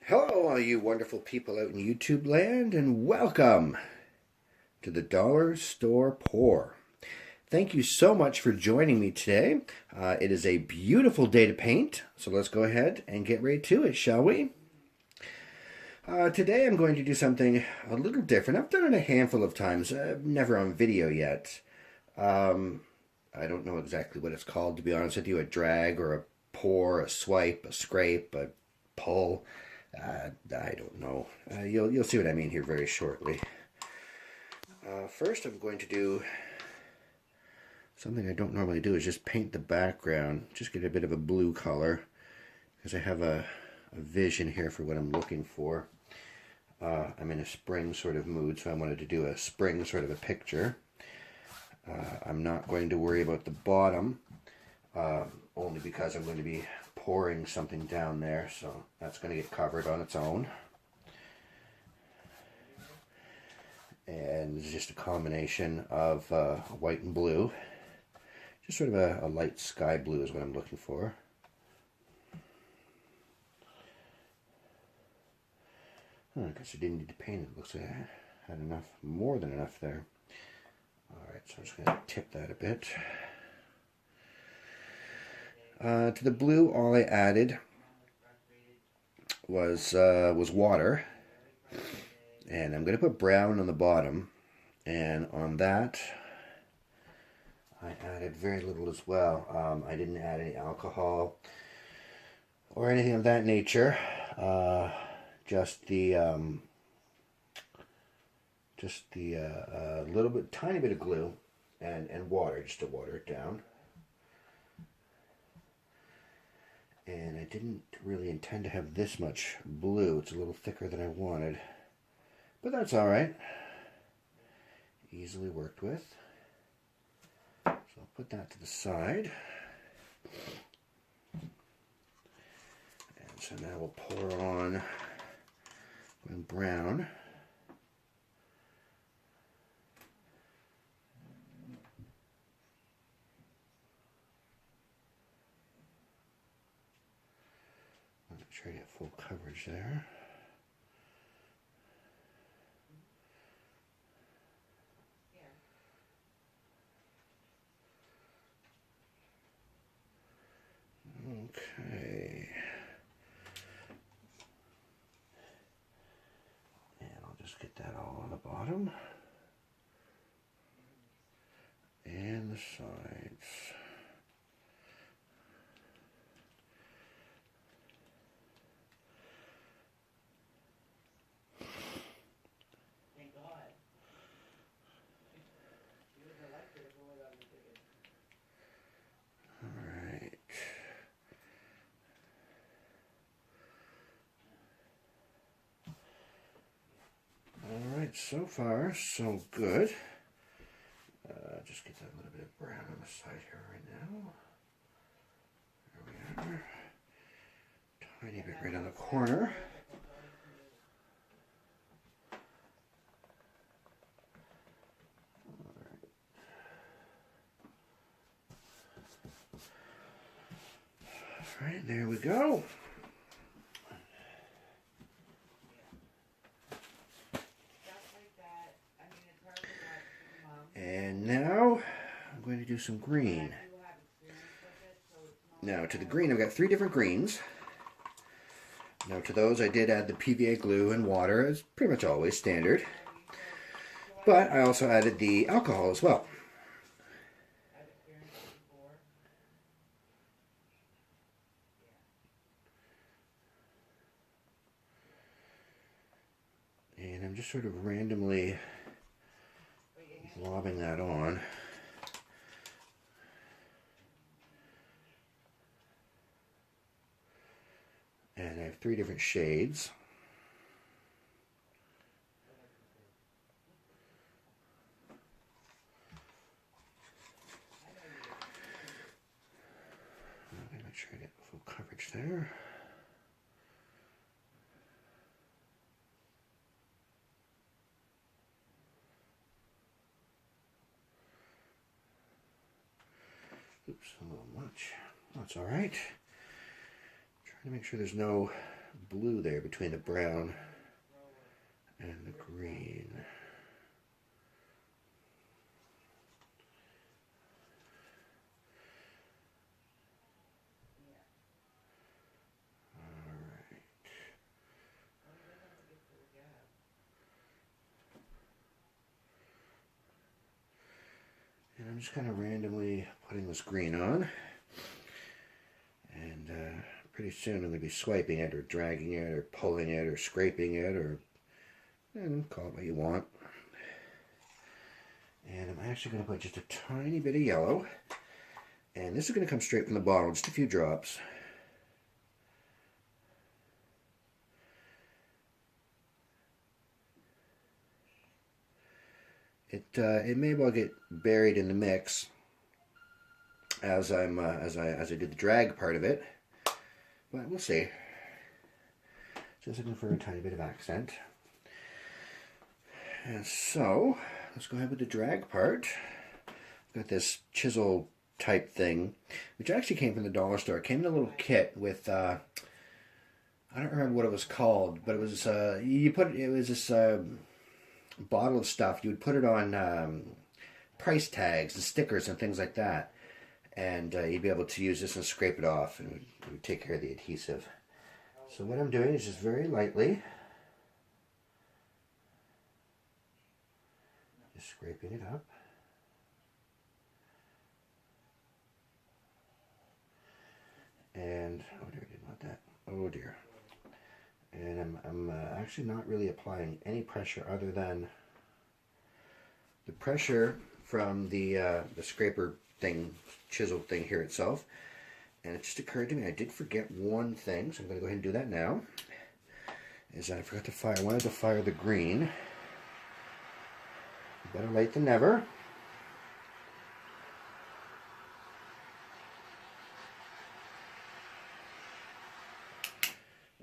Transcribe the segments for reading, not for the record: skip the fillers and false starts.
Hello, all you wonderful people out in YouTube land, and welcome to the Dollar Store Pour. Thank you so much for joining me today. It is a beautiful day to paint, so let's go ahead and get right to it, shall we? Today I'm going to do something a little different. I've done it a handful of times, never on video yet. I don't know exactly what it's called, to be honest with you. A drag or a pour, a swipe, a scrape, a pull. I don't know. You'll see what I mean here very shortly. First I'm going to do something I don't normally do, is just paint the background. Just get a bit of a blue color, because I have a vision here for what I'm looking for. I'm in a spring sort of mood, so I wanted to do a spring sort of a picture. I'm not going to worry about the bottom, only because I'm going to be pouring something down there, so that's going to get covered on its own. And it's just a combination of white and blue. Just sort of a light sky blue is what I'm looking for. I guess I didn't need to paint it. Looks like I had enough, more than enough there. Alright, so I'm just going to tip that a bit. To the blue, all I added was water. And I'm going to put brown on the bottom. And on that, I added very little as well. I didn't add any alcohol or anything of that nature. Just the little bit, tiny bit of glue and water, just to water it down. And I didn't really intend to have this much blue. It's a little thicker than I wanted, but that's all right. Easily worked with. So I'll put that to the side. And so now we'll pour on brown. Make sure you get full coverage there. Okay. And I'll just get that all on the bottom and the sides. Alright, so far so good. Just get that little bit of brown on the side here right now. There we are. Tiny bit right on the corner. Alright, there we go. And now I'm going to do some green. Now to the green, I've got 3 different greens. Now to those I did add the PVA glue and water, as pretty much always standard. But I also added the alcohol as well. And I'm just sort of randomly lobbing that on. And I have 3 different shades. I'm going to make sure I get full coverage there. Oops, a little much. That's all right. Trying to make sure there's no blue there between the brown and the green. And I'm just kind of randomly putting this green on. And pretty soon I'm going to be swiping it or dragging it or pulling it or scraping it or call it what you want. And I'm actually going to put just a tiny bit of yellow. And this is going to come straight from the bottle, just a few drops. It may well get buried in the mix as I do the drag part of it, but we'll see. Just looking for a tiny bit of accent. And so let's go ahead with the drag part. I've got this chisel type thing, which actually came from the dollar store. It came in a little kit with I don't remember what it was called, but it was this bottle of stuff. You would put it on price tags and stickers and things like that, and you'd be able to use this and scrape it off, and it would take care of the adhesive. So what I'm doing is just very lightly just scraping it up. And oh dear, I didn't want that. Oh dear. And I'm actually not really applying any pressure other than the pressure from the scraper thing, chisel thing here itself. And it just occurred to me I did forget one thing, so I'm going to go ahead and do that now. Is that I forgot to fire. I wanted to fire the green. Better late than never.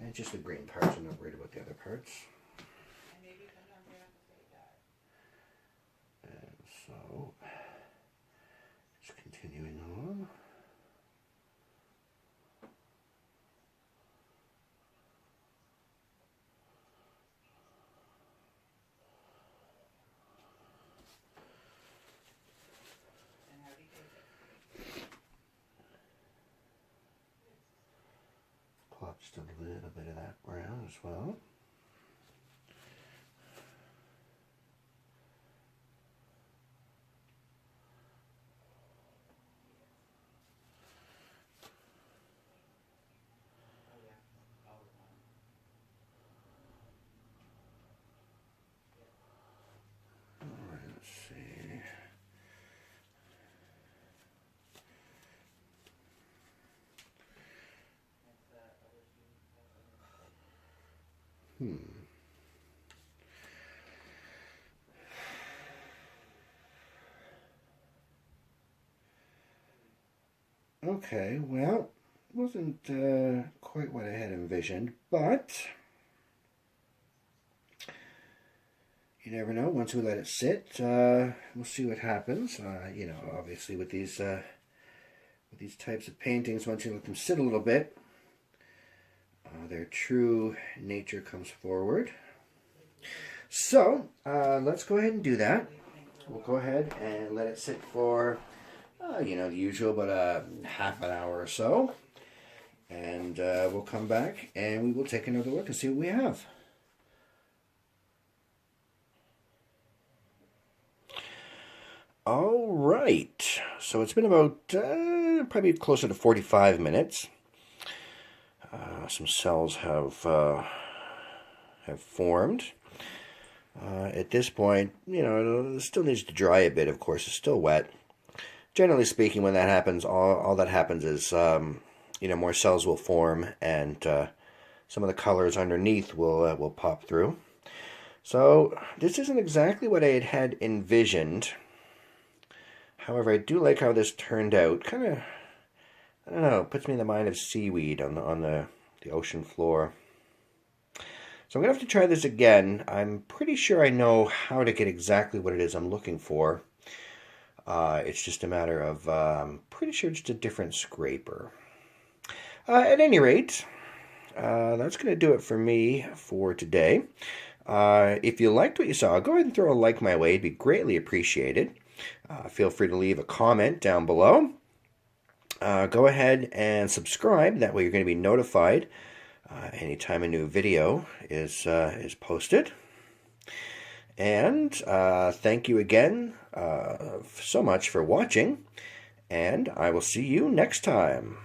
And just the green parts. I'm not worried about the other parts. And so, just continuing on. Plop just a little bit of that brown as well. Let's see. Okay, well, wasn't quite what I had envisioned, but you never know. Once we let it sit, we'll see what happens. You know, obviously with these types of paintings, once you let them sit a little bit, their true nature comes forward. So let's go ahead and do that. We'll go ahead and let it sit for you know, the usual, about half an hour or so, and we'll come back and we will take another look and see what we have. All right, so it's been about probably closer to 45 minutes. Some cells have formed. At this point, you know, it still needs to dry a bit. Of course, it's still wet. Generally speaking, when that happens, all that happens is, you know, more cells will form, and some of the colors underneath will pop through. So this isn't exactly what I had envisioned. However, I do like how this turned out. Kind of, I don't know, puts me in the mind of seaweed on the ocean floor. So I'm going to have to try this again. I'm pretty sure I know how to get exactly what it is I'm looking for. It's just a matter of, I'm pretty sure just a different scraper. At any rate, that's going to do it for me for today. If you liked what you saw, go ahead and throw a like my way. It'd be greatly appreciated. Feel free to leave a comment down below. Go ahead and subscribe. That way you're going to be notified anytime a new video is posted. And thank you again so much for watching. And I will see you next time.